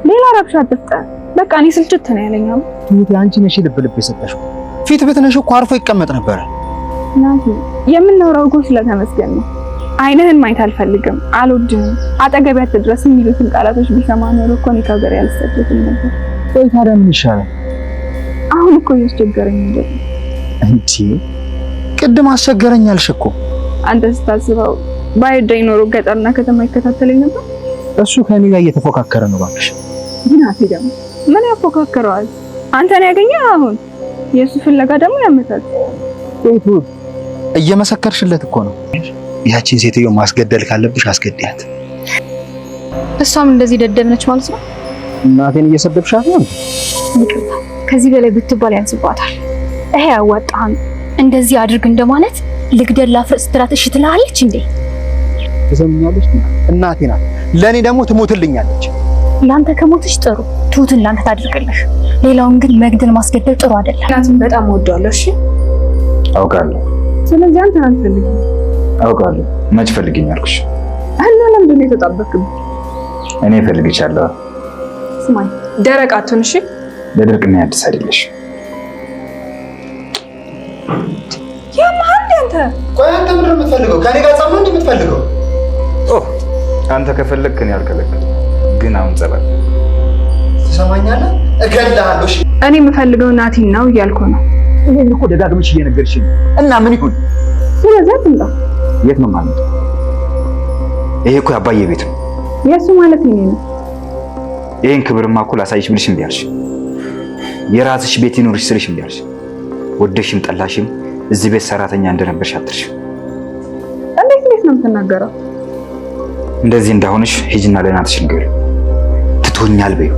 ሌላ ረብሻ አትፍጠር። በቃ እኔ ስልችት ነው ያለኝ። ትሁት አንቺ ነሽ ልብ የሰጠሽው። ፊት በተነሽ እኮ አርፎ ይቀመጥ ነበር። ናቲ የምናወራው እኮ ስለተመስገን ነው። አይንህን ማየት አልፈልግም፣ አልወድም፣ አጠገቢያ አትድረስ የሚሉትን ቃላቶች ቢሰማ ኖሮ እኮ እኔ ከሀገር ያልሰደድኩኝ ነበር። ቆይ ታዲያ ምን ይሻላል? አሁን እኮ እያስቸገረኝ ነው እንጂ ቅድም አስቸገረኝ አልሽ እኮ። አንተ ስታስበው ባይወደኝ ኖሮ ገጠርና ከተማ ይከታተለኝ ነበር። እሱ ከኔ ጋር እየተፎካከረ ነው ባክሽ። ናቲ ደግሞ ምን ያፎካከረዋል? አንተን ያገኘህ አሁን የሱ ፍለጋ ደግሞ ያመጣል። ትሁት እየመሰከርሽለት እኮ ነው። ያቺን ሴትዮ ማስገደል ካለብሽ አስገድያት። እሷም እንደዚህ ደደብ ነች ማለት ነው። እናቴን እየሰደብሻት ነው። ይቅርታ፣ ከዚህ በላይ ብትባል ያንስባታል። ይሄ ያዋጣህም እንደዚህ አድርግ እንደማለት ልግደል ላፍርስ ስትላት እሺ ትላለች እንዴ? ትሰምኛለሽ? እናቴ ናት፣ ለኔ ደግሞ ትሞትልኛለች። ላንተ ከሞትሽ ጥሩ፣ ትሁትን ላንተ ታድርግልሽ። ሌላውን ግን መግደል ማስገደል ጥሩ አይደለም። እናትን በጣም ወደዋለሁ። እሺ አውቃለሁ። ስለዚህ አንተን አልፈልግም። አውቃለሁ። መች ፈልግኝ አልኩሽ? እና ለምንድን ነው የተጣበቅም? እኔ ፈልግቻለሁ። ስማኝ፣ ደረቅ አትሁን እሺ። ለድርቅና ያድስ አይደለሽ። ያማል አንተ። ቆይ አንተ ምንድን ነው የምትፈልገው? ከኔ ጋር ጸብ ነው እንዴ የምትፈልገው? አንተ ከፈለግክ እኔ አልከለክልም፣ ግን አሁን ጸባል ትሰማኛለህ? እገድልሃለሁ። እሺ እኔ የምፈልገው ናቲን ነው እያልኩ ነው። ይሄን እኮ ደጋግመሽ እየነገርሽኝ እና ምን ይሁን? ስለዚህ አትምጣ። የት ነው ማለት? ይሄ እኮ የአባዬ ቤት ነው። የሱ ማለት እኔ ነው። ይሄን ክብርማ እኮ ላሳይሽ ብልሽ እምቢ አልሽ። የራስሽ ቤት ይኖርሽ ስልሽ እምቢ አልሽ። ወደሽም ጠላሽም እዚህ ቤት ሰራተኛ እንደነበርሽ አትርሽ። እንዴት ነው የምትናገረው? እንደዚህ እንዳሆንሽ ሂጂና ለናትሽ ንገሪው። ትቶኛል በይው።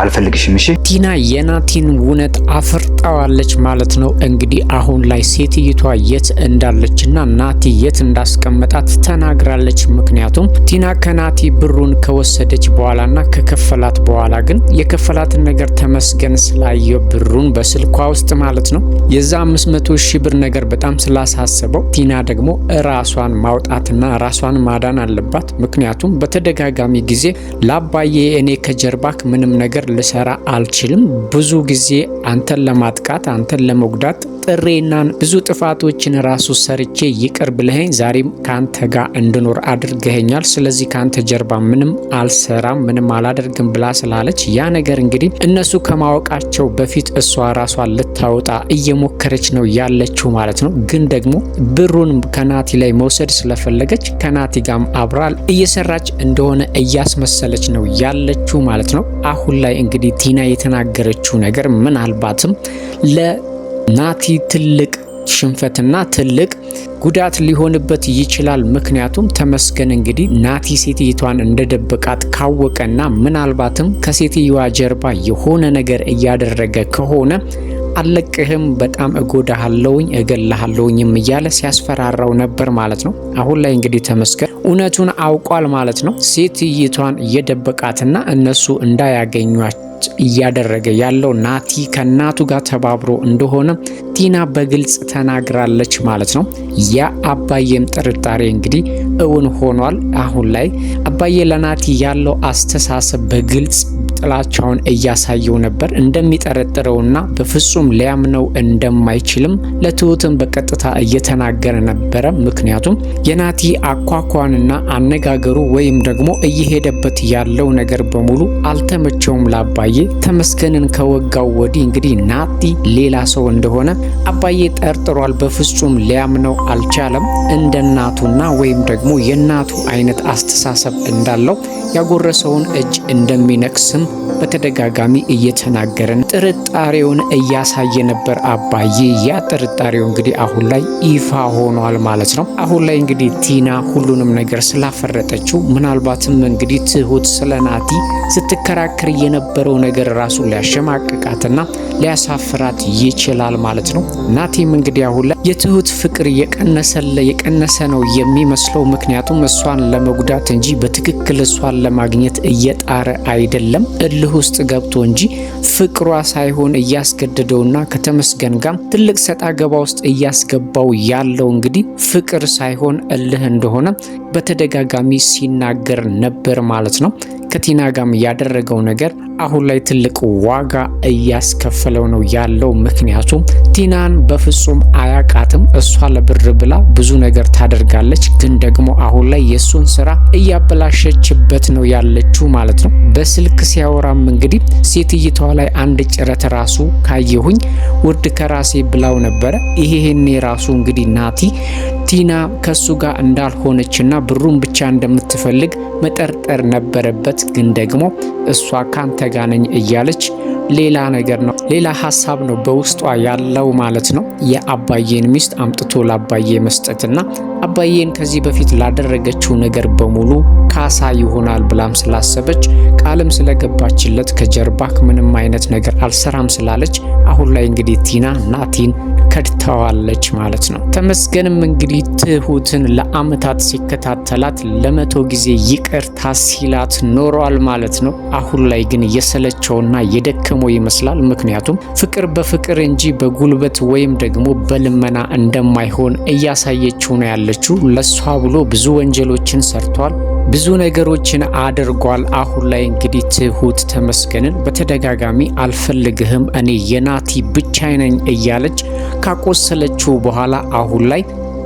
አልፈልግሽም። እሺ ቲና የናቲን እውነት አፍርጣዋለች ማለት ነው። እንግዲህ አሁን ላይ ሴትይቷ የት እንዳለችና ናቲ የት እንዳስቀመጣት ተናግራለች። ምክንያቱም ቲና ከናቲ ብሩን ከወሰደች በኋላና ከከፈላት በኋላ ግን የከፈላትን ነገር ተመስገን ስላየ ብሩን በስልኳ ውስጥ ማለት ነው የዛ 500 ሺህ ብር ነገር በጣም ስላሳሰበው ቲና ደግሞ ራሷን ማውጣትና ራሷን ማዳን አለባት። ምክንያቱም በተደጋጋሚ ጊዜ ላባዬ እኔ ከጀርባክ ምንም ነገር ልሰራ አልችልም፣ ብዙ ጊዜ አንተን ለማጥቃት አንተን ለመጉዳት ጥሬና ብዙ ጥፋቶችን ራሱ ሰርቼ ይቅር ብለኸኝ ዛሬም ካንተ ጋር እንድኖር አድርገኸኛል። ስለዚህ ካንተ ጀርባ ምንም አልሰራም፣ ምንም አላደርግም ብላ ስላለች ያ ነገር እንግዲህ እነሱ ከማወቃቸው በፊት እሷ ራሷን ልታወጣ እየሞከረች ነው ያለችው ማለት ነው። ግን ደግሞ ብሩን ከናቲ ላይ መውሰድ ስለፈለገች ከናቲ ጋርም አብራል እየሰራች እንደሆነ እያስመሰለች ነው ያለችው ማለት ነው። አሁን ላይ እንግዲህ ቲና የተናገረችው ነገር ምናልባትም ለናቲ ትልቅ ሽንፈትና ትልቅ ጉዳት ሊሆንበት ይችላል። ምክንያቱም ተመስገን እንግዲህ ናቲ ሴትይቷን እንደደበቃት ካወቀና ምናልባትም ከሴትየዋ ጀርባ የሆነ ነገር እያደረገ ከሆነ አለቅህም፣ በጣም እጎዳሃለሁኝ፣ እገልሃለሁኝም እያለ ሲያስፈራራው ነበር ማለት ነው። አሁን ላይ እንግዲህ ተመስገን እውነቱን አውቋል ማለት ነው። ሴትይቷን እየደበቃትና እነሱ እንዳያገኟት እያደረገ ያለው ናቲ ከናቱ ጋር ተባብሮ እንደሆነ ቲና በግልጽ ተናግራለች ማለት ነው። የአባዬም ጥርጣሬ እንግዲህ እውን ሆኗል። አሁን ላይ አባዬ ለናቲ ያለው አስተሳሰብ በግልጽ ጥላቻውን እያሳየው ነበር። እንደሚጠረጥረውና በፍጹም ሊያምነው እንደማይችልም ለትሁትም በቀጥታ እየተናገረ ነበረ። ምክንያቱም የናቲ አኳኳንና አነጋገሩ ወይም ደግሞ እየሄደበት ያለው ነገር በሙሉ አልተመቸውም ለአባዬ። ተመስገንን ከወጋው ወዲህ እንግዲህ ናቲ ሌላ ሰው እንደሆነ አባዬ ጠርጥሯል። በፍጹም ሊያምነው አልቻለም። እንደ እናቱና ወይም ደግሞ የናቱ አይነት አስተሳሰብ እንዳለው ያጎረሰውን እጅ እንደሚነክስም በተደጋጋሚ እየተናገረን ጥርጣሬውን እያሳየ ነበር አባዬ። ያ ጥርጣሬው እንግዲህ አሁን ላይ ይፋ ሆኗል ማለት ነው። አሁን ላይ እንግዲህ ቲና ሁሉንም ነገር ስላፈረጠችው ምናልባትም እንግዲህ ትሁት ስለ ናቲ ስትከራከር የነበረው ነገር ራሱ ሊያሸማቅቃትና ሊያሳፍራት ይችላል ማለት ነው። ናቲም እንግዲህ አሁን ላይ የትሁት ፍቅር የቀነሰ ነው የሚመስለው። ምክንያቱም እሷን ለመጉዳት እንጂ በትክክል እሷን ለማግኘት እየጣረ አይደለም። እልህ ውስጥ ገብቶ እንጂ ፍቅሯ ሳይሆን እያስገደደውና ከተመስገን ጋር ትልቅ ሰጣ ገባ ውስጥ እያስገባው ያለው እንግዲህ ፍቅር ሳይሆን እልህ እንደሆነ በተደጋጋሚ ሲናገር ነበር ማለት ነው። ከቲና ጋርም ያደረገው ነገር አሁን ላይ ትልቅ ዋጋ እያስከፈለው ነው ያለው። ምክንያቱም ቲናን በፍጹም አያቃትም። እሷ ለብር ብላ ብዙ ነገር ታደርጋለች፣ ግን ደግሞ አሁን ላይ የሱን ስራ እያበላሸችበት ነው ያለችው ማለት ነው። በስልክ ሲያወራም እንግዲህ ሴትይቷ ላይ አንድ ጭረት ራሱ ካየሁኝ ውርድ ከራሴ ብላው ነበረ። ይሄኔ ራሱ እንግዲህ ናቲ ቲና ከሱ ጋር እንዳልሆነችና ብሩን ብቻ እንደምትፈልግ መጠርጠር ነበረበት። ግን ደግሞ እሷ ካንተ ጋር ነኝ እያለች ሌላ ነገር ነው፣ ሌላ ሀሳብ ነው በውስጧ ያለው ማለት ነው። የአባዬን ሚስት አምጥቶ ለአባዬ መስጠትና አባዬን ከዚህ በፊት ላደረገችው ነገር በሙሉ ካሳ ይሆናል ብላም ስላሰበች ቃልም ስለገባችለት ከጀርባክ ምንም አይነት ነገር አልሰራም ስላለች አሁን ላይ እንግዲህ ቲና ናቲን ከድተዋለች ማለት ነው። ተመስገንም እንግዲህ ትሁትን ለአመታት ሲከታተላት ለ100 ጊዜ ይቅርታ ሲላት ኖሯል ማለት ነው። አሁን ላይ ግን የሰለቸውና የደከመው ይመስላል። ምክንያቱም ፍቅር በፍቅር እንጂ በጉልበት ወይም ደግሞ በልመና እንደማይሆን እያሳየችው ነው ያለችው። ለሷ ብሎ ብዙ ወንጀሎችን ሰርቷል፣ ብዙ ነገሮችን አድርጓል። አሁን ላይ እንግዲህ ትሁት ተመስገንን በተደጋጋሚ አልፈልግህም፣ እኔ የናቲ ብቻ ነኝ እያለች ካቆሰለችው በኋላ አሁን ላይ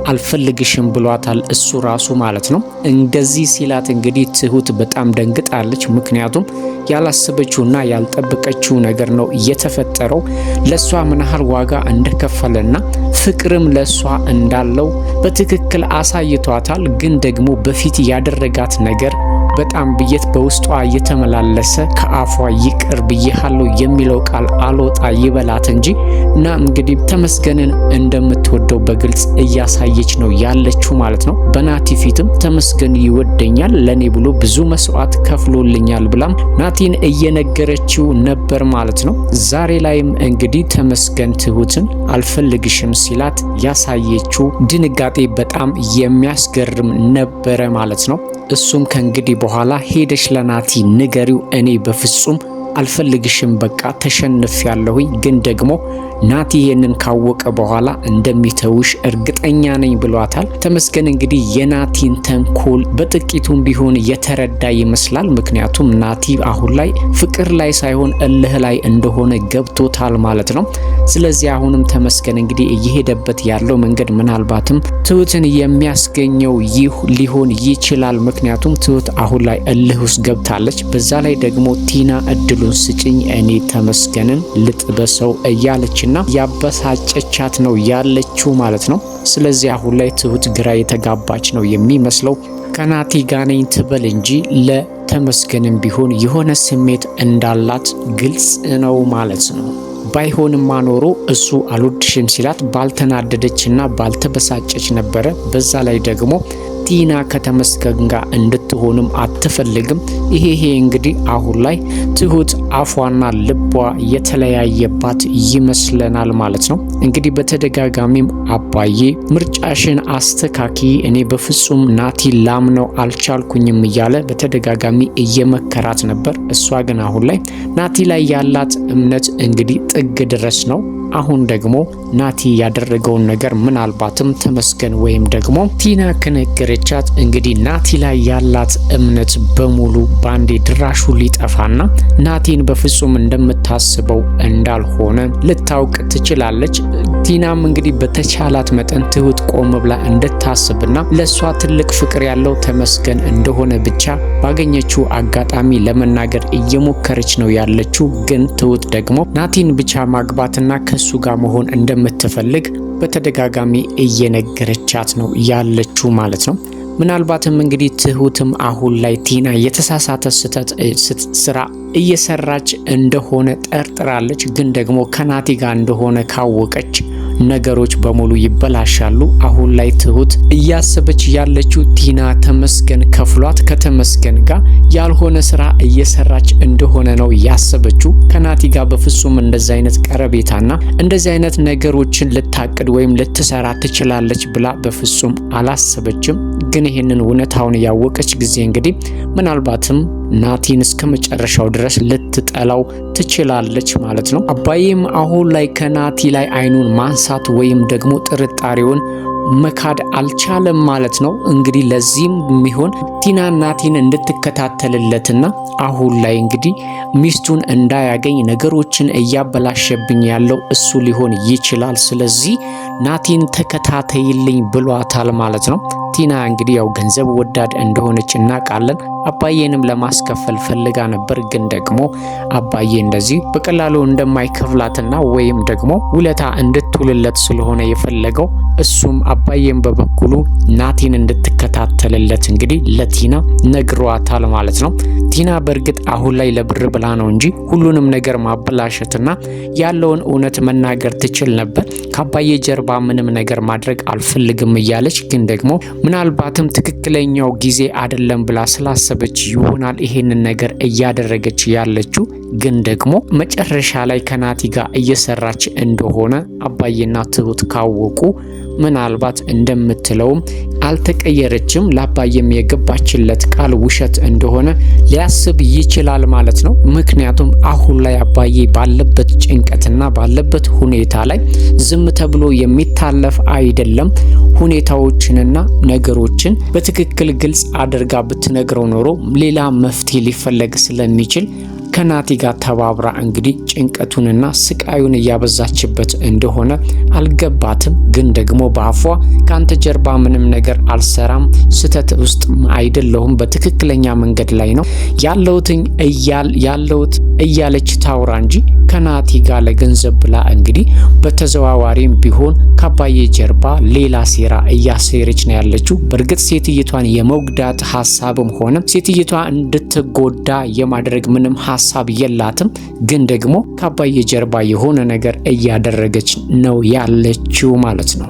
አልፈልግሽም ብሏታል እሱ ራሱ ማለት ነው። እንደዚህ ሲላት እንግዲህ ትሁት በጣም ደንግጣለች። ምክንያቱም ያላሰበችውና ያልጠበቀችው ነገር ነው የተፈጠረው። ለሷ ምን ያህል ዋጋ እንደከፈለና ፍቅርም ለሷ እንዳለው በትክክል አሳይቷታል። ግን ደግሞ በፊት ያደረጋት ነገር በጣም ብየት በውስጧ እየተመላለሰ ከአፏ ይቅር ብዬሃለሁ የሚለው ቃል አልወጣ ይበላት እንጂ እና እንግዲህ ተመስገንን እንደምትወደው በግልጽ እያሳየች ነው ያለችው ማለት ነው። በናቲ ፊትም ተመስገን ይወደኛል፣ ለኔ ብሎ ብዙ መስዋዕት ከፍሎልኛል ብላም ናቲን እየነገረችው ነበር ማለት ነው። ዛሬ ላይም እንግዲህ ተመስገን ትሁትን አልፈልግሽም ሲላት ያሳየችው ድንጋጤ በጣም የሚያስገርም ነበረ ማለት ነው። እሱም ከእንግዲህ በኋላ ሄደሽ ለናቲ ንገሪው፣ እኔ በፍጹም አልፈልግሽም፣ በቃ ተሸንፍ ያለሁኝ፣ ግን ደግሞ ናቲ ይሄንን ካወቀ በኋላ እንደሚተውሽ እርግጠኛ ነኝ ብሏታል። ተመስገን እንግዲህ የናቲን ተንኮል በጥቂቱም ቢሆን የተረዳ ይመስላል። ምክንያቱም ናቲ አሁን ላይ ፍቅር ላይ ሳይሆን እልህ ላይ እንደሆነ ገብቶታል ማለት ነው። ስለዚህ አሁንም ተመስገን እንግዲህ እየሄደበት ያለው መንገድ ምናልባትም ትሁትን የሚያስገኘው ሊሆን ይችላል። ምክንያቱም ትሁት አሁን ላይ እልህ ውስጥ ገብታለች። በዛ ላይ ደግሞ ቲና እድሉን ስጭኝ እኔ ተመስገንን ልጥበሰው እያለችና ያበሳጨቻት ነው ያለችው ማለት ነው። ስለዚህ አሁን ላይ ትሁት ግራ የተጋባች ነው የሚመስለው። ከናቲ ጋር ነኝ ትበል እንጂ ለተመስገንም ቢሆን የሆነ ስሜት እንዳላት ግልጽ ነው ማለት ነው። ባይሆንማ ኖሮ እሱ አልወድሽም ሲላት ባልተናደደችና ባልተበሳጨች ነበረ። በዛ ላይ ደግሞ ቲና ከተመስገን ጋር እንድትሆንም አትፈልግም። ይሄ እንግዲህ አሁን ላይ ትሁት አፏና ልቧ የተለያየባት ይመስለናል ማለት ነው። እንግዲህ በተደጋጋሚም አባዬ ምርጫሽን አስተካኪ፣ እኔ በፍጹም ናቲ ላምነው አልቻልኩኝም እያለ በተደጋጋሚ እየመከራት ነበር። እሷ ግን አሁን ላይ ናቲ ላይ ያላት እምነት እንግዲህ ጥግ ድረስ ነው። አሁን ደግሞ ናቲ ያደረገውን ነገር ምናልባትም ተመስገን ወይም ደግሞ ቲና ከነገረቻት እንግዲህ ናቲ ላይ ያላት እምነት በሙሉ ባንዴ ድራሹ ሊጠፋና ናቲን በፍጹም እንደምታስበው እንዳልሆነ ልታውቅ ትችላለች። ቲናም እንግዲህ በተቻላት መጠን ትሁት ቆም ብላ እንድታስብና ለሷ ትልቅ ፍቅር ያለው ተመስገን እንደሆነ ብቻ ባገኘችው አጋጣሚ ለመናገር እየሞከረች ነው ያለችው። ግን ትሁት ደግሞ ናቲን ብቻ ማግባትና ከሱ ጋር መሆን እንደምትፈልግ በተደጋጋሚ እየነገረቻት ነው ያለችው ማለት ነው። ምናልባትም እንግዲህ ትሁትም አሁን ላይ ቲና የተሳሳተ ስራ እየሰራች እንደሆነ ጠርጥራለች። ግን ደግሞ ከናቲ ጋር እንደሆነ ካወቀች ነገሮች በሙሉ ይበላሻሉ። አሁን ላይ ትሁት እያሰበች ያለችው ቲና ተመስገን ከፍሏት ከተመስገን ጋር ያልሆነ ስራ እየሰራች እንደሆነ ነው ያሰበችው። ከናቲ ጋር በፍጹም እንደዚህ አይነት ቀረቤታና እንደዚህ አይነት ነገሮችን ልታቅድ ወይም ልትሰራ ትችላለች ብላ በፍጹም አላሰበችም። ግን ይሄንን እውነታውን ያወቀች ጊዜ እንግዲህ ምናልባትም ናቲን እስከ መጨረሻው ድረስ ልትጠላው ትችላለች ማለት ነው። አባዬም አሁን ላይ ከናቲ ላይ አይኑን ማንሳት ወይም ደግሞ ጥርጣሬውን መካድ አልቻለም ማለት ነው። እንግዲህ ለዚህም የሚሆን ቲና ናቲን እንድትከታተልለትና አሁን ላይ እንግዲህ ሚስቱን እንዳያገኝ ነገሮችን እያበላሸብኝ ያለው እሱ ሊሆን ይችላል። ስለዚህ ናቲን ተከታተይልኝ ብሏታል ማለት ነው። ቲና እንግዲህ ያው ገንዘብ ወዳድ እንደሆነች እናውቃለን። አባዬንም ለማስከፈል ፈልጋ ነበር፣ ግን ደግሞ አባዬ እንደዚህ በቀላሉ እንደማይከፍላትና ወይም ደግሞ ውለታ እንድትውልለት ስለሆነ የፈለገው እሱም አባዬም በበኩሉ ናቲን እንድትከታተልለት እንግዲህ ለቲና ነግሯታል ማለት ነው። ቲና በእርግጥ አሁን ላይ ለብር ብላ ነው እንጂ ሁሉንም ነገር ማበላሸትና ያለውን እውነት መናገር ትችል ነበር። ከአባዬ ጀርባ ምንም ነገር ማድረግ አልፈልግም እያለች ግን ደግሞ ምናልባትም ትክክለኛው ጊዜ አይደለም ብላ ስላሰበች ይሆናል ይሄንን ነገር እያደረገች ያለችው። ግን ደግሞ መጨረሻ ላይ ከናቲ ጋር እየሰራች እንደሆነ አባዬና ትሁት ካወቁ ምናልባት እንደምትለውም አልተቀየረችም፣ ለአባዬም የገባችለት ቃል ውሸት እንደሆነ ሊያስብ ይችላል ማለት ነው። ምክንያቱም አሁን ላይ አባዬ ባለበት ጭንቀትና ባለበት ሁኔታ ላይ ዝም ተብሎ የሚታለፍ አይደለም። ሁኔታዎችንና ነገሮችን በትክክል ግልጽ አድርጋ ብትነግረው ኖሮ ሌላ መፍትሄ ሊፈለግ ስለሚችል ከናቲ ጋር ተባብራ እንግዲህ ጭንቀቱንና ስቃዩን እያበዛችበት እንደሆነ አልገባትም። ግን ደግሞ በአፏ ካንተ ጀርባ ምንም ነገር አልሰራም፣ ስተት ውስጥ አይደለሁም፣ በትክክለኛ መንገድ ላይ ነው ያለሁት እያለች ታውራ እንጂ ከናቲ ጋር ለገንዘብ ብላ እንግዲህ በተዘዋዋሪም ቢሆን ከአባዬ ጀርባ ሌላ ሴራ እያሴረች ነው ያለችው። በእርግጥ ሴትየቷን የመጉዳት ሀሳብም ሆነ ሴትየቷ እንድትጎዳ የማድረግ ምንም ሀሳብ የላትም። ግን ደግሞ ከአባዬ ጀርባ የሆነ ነገር እያደረገች ነው ያለችው ማለት ነው።